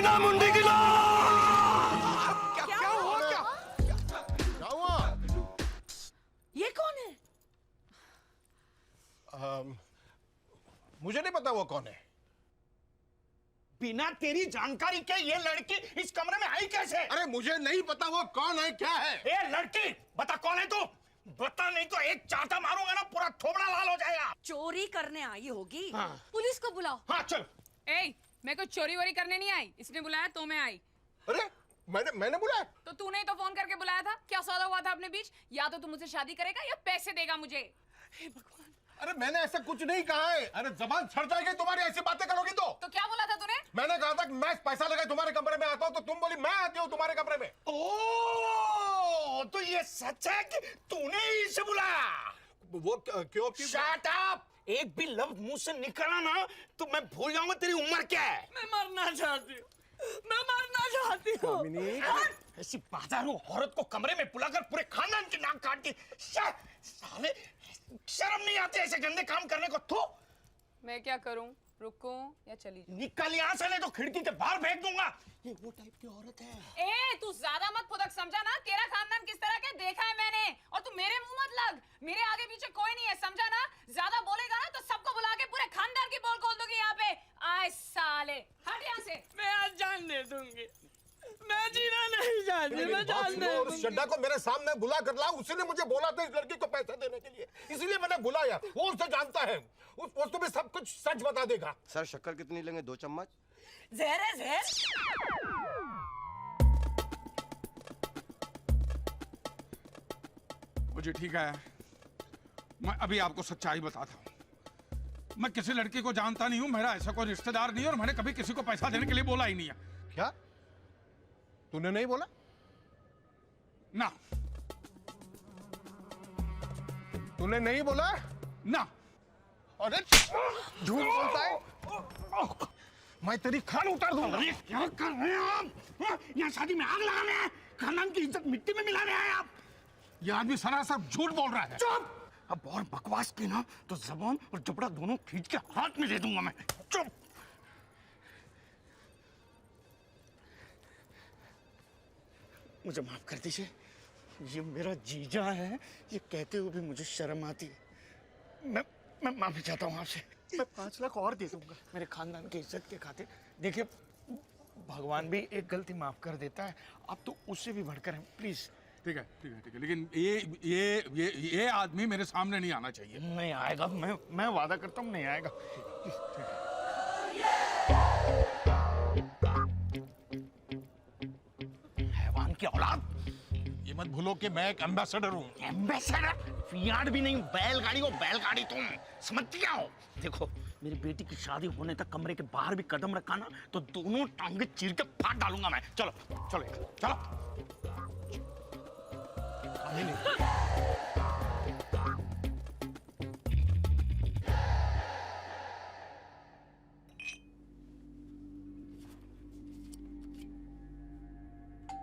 गिना मुंडी गिना। क्या हुआ? क्या हुआ? ये कौन है? मुझे नहीं पता वो कौन है। बिना तेरी जानकारी के ये लड़की इस कमरे में आई कैसे? अरे मुझे नहीं पता वो कौन है, क्या है। ए लड़की, बता कौन है तू? बता, नहीं तो एक चाटा मारूंगा ना पूरा थोबड़ा लाल हो जाएगा। चोरी करने आई होगी। हाँ। पुलिस को बुलाओ। हाँ चल। ए, मैं कोई चोरी वोरी करने नहीं आई, इसने बुलाया तो मैं आई। अरे मैंने बुलाया? तो तूने ही तो फोन करके बुलाया था। क्या सौदा हुआ था अपने बीच? या तो तू मुझसे शादी करेगा या पैसे देगा मुझे। हे भगवान। अरे मैंने ऐसा कुछ नहीं कहा है। अरे जबान छड़ जाएगी तुम्हारी, ऐसी बातें करोगी तो क्या बोला था तूने? मैंने कहा था कि मैं पैसा लगा तुम्हारे कमरे में आता हूँ, तो तुम बोली मैं आती हूँ तुम्हारे कमरे में। ओ, तो ये सच है कि तूने ही इसे बुलाया? वो क्यों? Shut up! एक भी लफ्ज मुंह से निकला ना तो मैं भूल जाऊंगा तेरी उम्र क्या है। मैं मरना चाहती हूँ, मैं मरना चाहती हूँ। ऐसी बाजारू औरत को कमरे में बुलाकर पूरे खानदान की नाक काट दी। साले शर्म नहीं आती ऐसे गंदे काम करने को? तो मैं क्या करूं? रुकूं या चली जाऊं? निकल यहाँ से, नहीं तो खिड़की के बाहर फेंक दूंगा। ये वो टाइप की औरत है। ए, तू ज्यादा मत फुदक, समझा ना? तेरा खानदान किस तरह का देखा है मैंने, और तू मेरे मुंह मत लग। मेरे आगे पीछे कोई नहीं है, समझा ना? ज्यादा बोलेगा ना तो सबको बुला के पूरे खानदान की पोल खोल दूंगी यहाँ पे। आए साले, हट यहाँ से। मैं आज जान दे दूंगी, मैं जीना नहीं चाहती, मैं जान दे और दूंगी। शड्डा को मेरे सामने बुला कर ला, उसी ने मुझे बोला था इस लड़की को पैसे देने के लिए, इसलिए मैंने बुलाया। वो उसे जानता है, वो तुम्हें सब कुछ सच बता देगा। सर शक्कर कितनी लेंगे? 2 चम्मच। जहर है जहर। मुझे ठीक है, मैं अभी आपको सच्चाई बताता हूँ। मैं किसी लड़की को जानता नहीं हूँ, मेरा ऐसा कोई रिश्तेदार नहीं है, और मैंने कभी किसी को पैसा देने के लिए बोला ही नहीं है। क्या तूने नहीं बोला? ना। तूने नहीं बोला? ना। अरे झूठ बोलता है, मैं तेरी खान उतार दूंगा। अरे क्या कर रहे हैं आप? हाँ? यहाँ शादी में आग लगाने हैं, खानदान की इज्जत मिट्टी में मिला रहे हैं आप। ये आदमी सरासर झूठ बोल रहा है। चुप! अब और बकवास की ना तो जबान और जबड़ा दोनों खींच के हाथ में दे दूंगा मैं। चुप! मुझे माफ कर दीजिए, ये मेरा जीजा है, ये कहते हुए भी मुझे शर्म आती है। मैं माफी चाहता हूँ आपसे। मैं 5 लाख और दे दूंगा मेरे खानदान की इज्जत के खातिर। देखिए, भगवान भी एक गलती माफ कर देता है, आप तो उससे भी बढ़कर हैं, प्लीज। ठीक है, ठीक है, ठीक है, लेकिन ये आदमी मेरे सामने नहीं आना चाहिए। नहीं आएगा, मैं वादा करता हूँ नहीं आएगा। हैवान की औलाद, ये मत भूलो कि मैं एक एम्बेसडर हूँ। एम्बेसडर? फियाट भी नहीं, बैलगाड़ी हो बैलगाड़ी। तुम समझती क्या हो? देखो, मेरी बेटी की शादी होने तक कमरे के बाहर भी कदम रखा ना तो दोनों टांगे चीर के फाड़ डालूंगा मैं। चलो चलो चलो।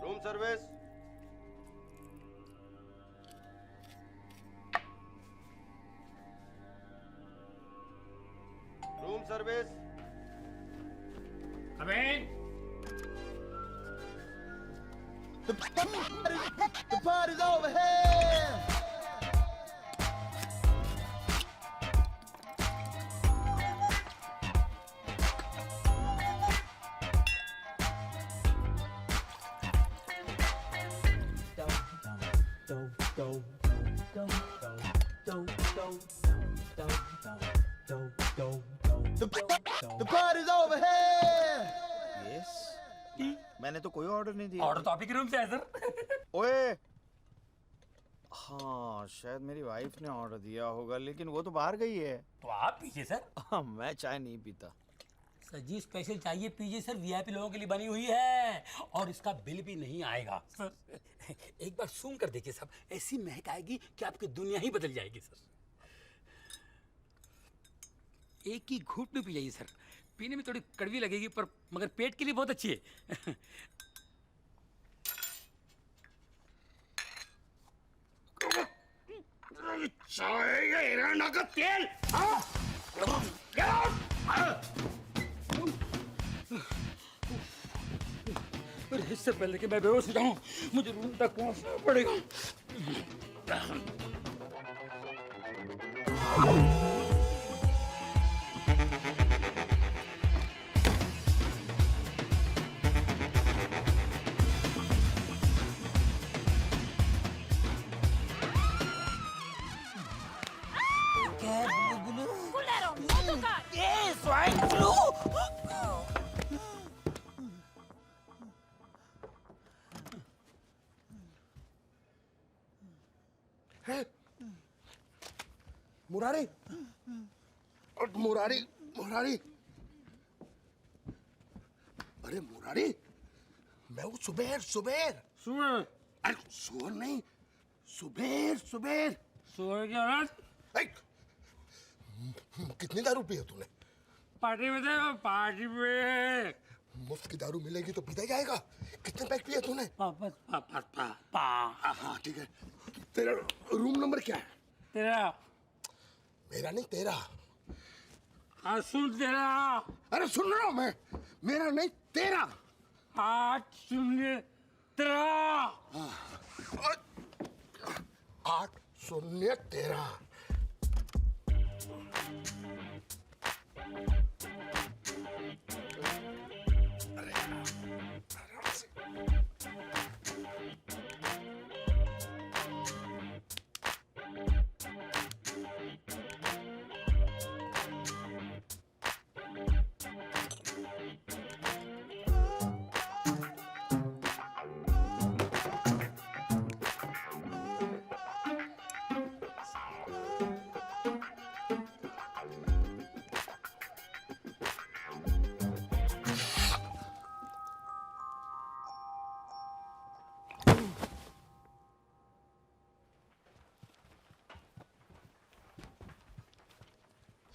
Room service. Room service. अबे The party's over here. The party's over here. Yes. मैंने तो कोई ऑर्डर नहीं दिया। ऑर्डर तो आप ही के रूम से है सर। ओए, हाँ शायद मेरी वाइफ ने ऑर्डर दिया होगा, लेकिन वो तो बाहर गई है। तो आप पीछे सर। हाँ, मैं चाय नहीं पीता। सर जी स्पेशल चाहिए पीजिए सर, वीआईपी लोगों के लिए बनी हुई है, और इसका बिल भी नहीं आएगा सर। एक बार सूंघ कर देखिए साहब, ऐसी महक आएगी कि आपकी दुनिया ही बदल जाएगी सर। एक ही घूंट में पी जाइए सर, पीने में थोड़ी कड़वी लगेगी पर मगर पेट के लिए बहुत अच्छी है। चाय या एरंडा का तेल? हाँ? अरे इससे पहले कि मैं बेहोश हो जाऊं मुझे रूम तक पहुंचना पड़ेगा। Culero, no tocar. Swine flu. Murari और मुरारी मुरारी अरे मुरारी मैं हूँ सुबेर सुबेर सुबह अरे सुअर नहीं सुबेर सुबेर सुबह क्या रात ऐ, कितनी दारू पी है तूने? पार्टी में थे पार्टी में मुफ्त की दारू मिलेगी तो पीता जाएगा। कितने पैक पिए तूने? हाँ ठीक है। तेरा रूम नंबर क्या है? तेरा मेरा नहीं तेरा। हाँ सुन तेरा अरे सुन रहा हूँ मैं। मेरा नहीं तेरा। 8-0-13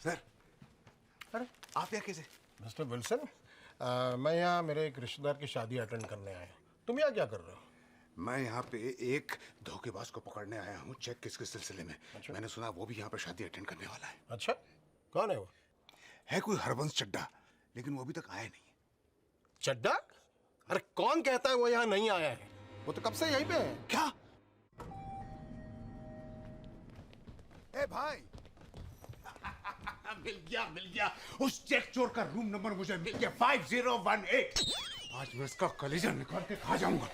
सर अरे आप यहाँ कैसे? मिस्टर विल्सन, मैं यहाँ मेरे एक रिश्तेदार की शादी अटेंड करने आया। तुम यहाँ क्या कर रहे हो? मैं यहाँ पे एक धोखेबाज को पकड़ने आया हूँ चेक किस सिलसिले में। मैंने सुना वो भी यहाँ पे शादी अटेंड करने वाला है। अच्छा, कौन है वो? है कोई हरबंस चड्डा, लेकिन वो अभी तक आया नहीं है। चड्डा? अरे कौन कहता है वो यहाँ नहीं आया है? वो तो कब से यहीं पे है। क्या? ए भाई मिल गया उस चेक चोर का रूम नंबर मुझे मिल गया 5018। आज मैं इसका कलेजा निकाल के खा जाऊंगा।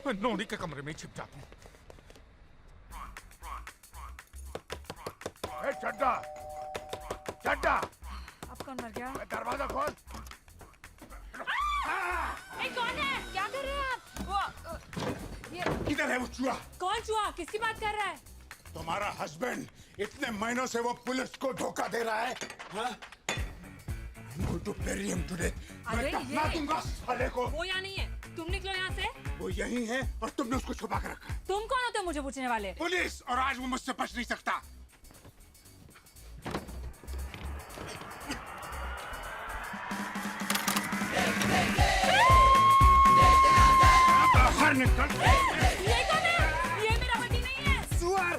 मैं नोनी के कमरे में ही छिप जाता हूँ। ए चड्डा चड्डा अब कौन मर गया? दरवाजा खोल। ए, कौन है? क्या कर रहे हैं आप? ये किधर है वो चूहा? कौन चुहा? किसकी बात कर रहा है? तुम्हारा हस्बैंड इतने महीनों से वो पुलिस को धोखा दे रहा है। हाँ? I'm going to bury him today। अरे मैं दफना ये- दूंगा साले को। वो यहाँ नहीं है। तुम निकलो यहाँ से। वो यही है और तुमने उसको छुपा के रखा है। तुम कौन होते हो मुझे पूछने वाले? पुलिस, और आज वो मुझसे बच नहीं सकता। बाहर निकल। ये कौन है? ये मेरा पति नहीं है। सुअर।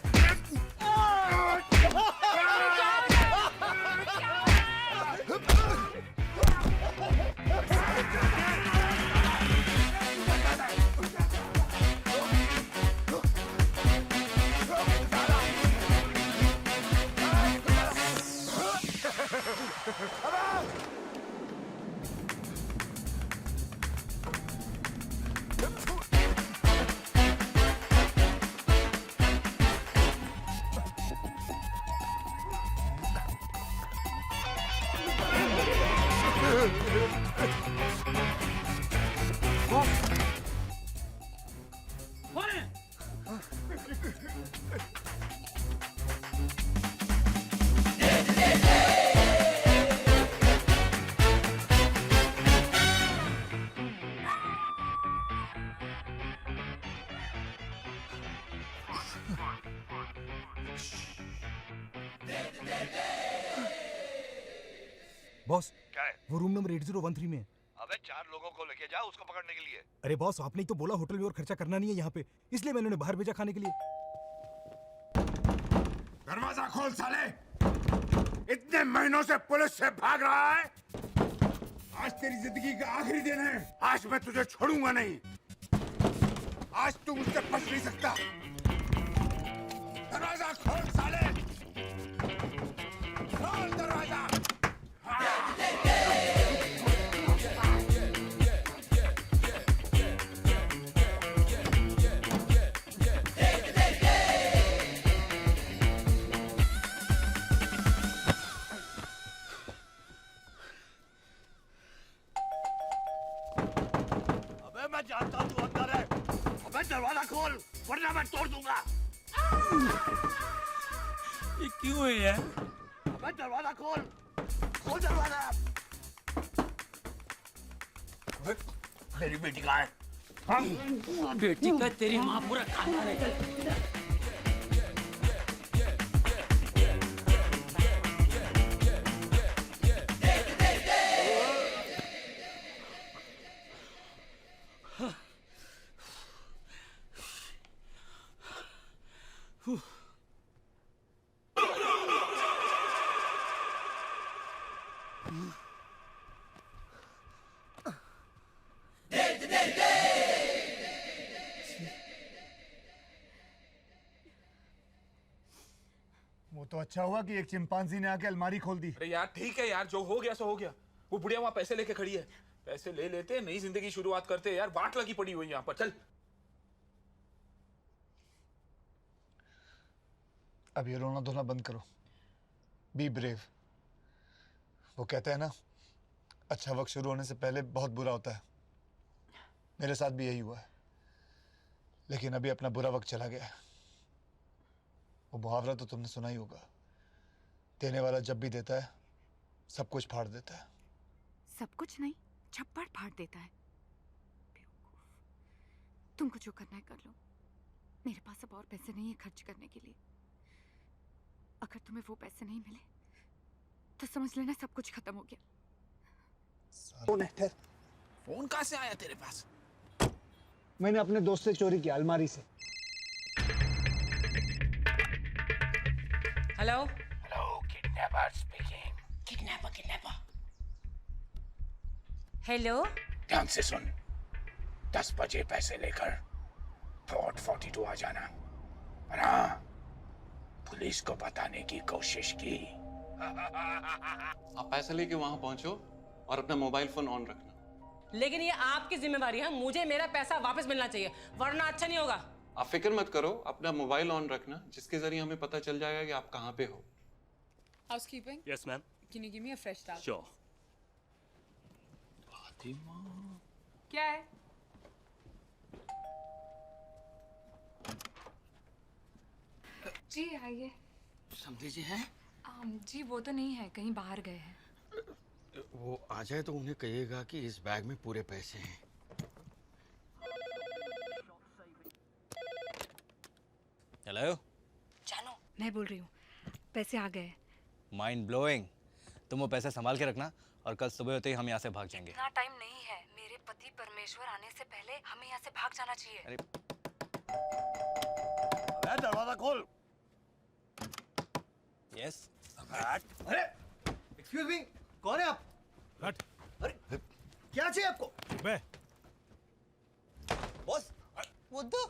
बॉस क्या है? वो रूम नंबर 8013 में है। अबे 4 लोगों को लेके जा उसको पकड़ने के लिए। अरे बॉस, आपने ही तो बोला होटल में और खर्चा करना नहीं है यहाँ पे, इसलिए मैंने उन्हें बाहर भेजा खाने के लिए। दरवाजा खोल साले। इतने महीनों से पुलिस से भाग रहा है, आज तेरी जिंदगी का आखिरी दिन है। आज मैं तुझे छोड़ूंगा नहीं। आज तू मुझसे बच नहीं सकता। दरवाजा खोल साले, खोल दरवाजा। अबे मैं जानता हूँ तू अंदर है। अबे दरवाजा खोल वरना मैं तोड़ दूंगा। ये क्यों है यार? अबे दरवाजा खोल, खोल दरवाजा। मेरी बेटी कहाँ है? बेटी का तेरी माँ पूरा खानदान है। वो तो अच्छा हुआ कि एक चिंपांजी ने आके अलमारी खोल दी। अरे यार ठीक है यार, जो हो गया सो हो गया। वो बुढ़िया वहां पैसे लेके खड़ी है, पैसे ले लेते नई जिंदगी शुरुआत करते यार। बाट लगी पड़ी हुई यहाँ पर। चल अब ये रोना धोना बंद करो। Be brave. वो कहते हैं ना, अच्छा वक्त शुरू होने से पहले बहुत बुरा होता है। मेरे साथ भी यही हुआ है, लेकिन अभी अपना बुरा वक्त चला गया है। वो मुहावरा तो तुमने सुना ही होगा, देने वाला जब भी देता है सब कुछ फाड़ देता है। सब कुछ नहीं, छप्पड़ फाड़ देता है। बेवकूफ। तुमको जो करना है कर लो। मेरे पास अब और पैसे नहीं है खर्च करने के लिए। अगर तुम्हें वो पैसे नहीं मिले तो समझ लेना सब कुछ खत्म हो गया। फोन कहाँ से आया तेरे पास? मैंने अपने दोस्त से चोरी किया, अलमारी से। Hello hello, kidnapper speaking. Kidnapper. Hello, ध्यान से सुन, 10 बजे पैसे लेकर फोर्ट 42 आ जाना। और हाँ, पुलिस को बताने की कोशिश की। आप पैसे लेके वहां पहुंचो और अपना मोबाइल फोन ऑन रखना। लेकिन ये आपकी जिम्मेवारी है, मुझे मेरा पैसा वापस मिलना चाहिए, वरना अच्छा नहीं होगा। आप फिक्र मत करो, अपना मोबाइल ऑन रखना, जिसके जरिए हमें पता चल जाएगा कि आप कहाँ पे हो। Housekeeping? Yes ma'am. Can you give me a fresh towel? Sure. क्या है? जी आइए। समझे जी हैं? जी वो तो नहीं है, कहीं बाहर गए हैं। वो आ जाए तो उन्हें कहिएगा कि इस बैग में पूरे पैसे हैं। हेलो, जानो, मैं बोल रही हूँ, पैसे आ गए। Mind blowing. तुम वो पैसे संभाल के रखना और कल सुबह होते ही हम यहाँ से भाग जाएंगे। इतना टाइम नहीं है, मेरे पति परमेश्वर आने से पहले हमें यहाँ से भाग जाना चाहिए। अरे दरवाजा खोल। यस। अरे एक्सक्यूज मी, कौन है आप? हट। अरे क्या चाहिए आपको? बे बॉस, वो दो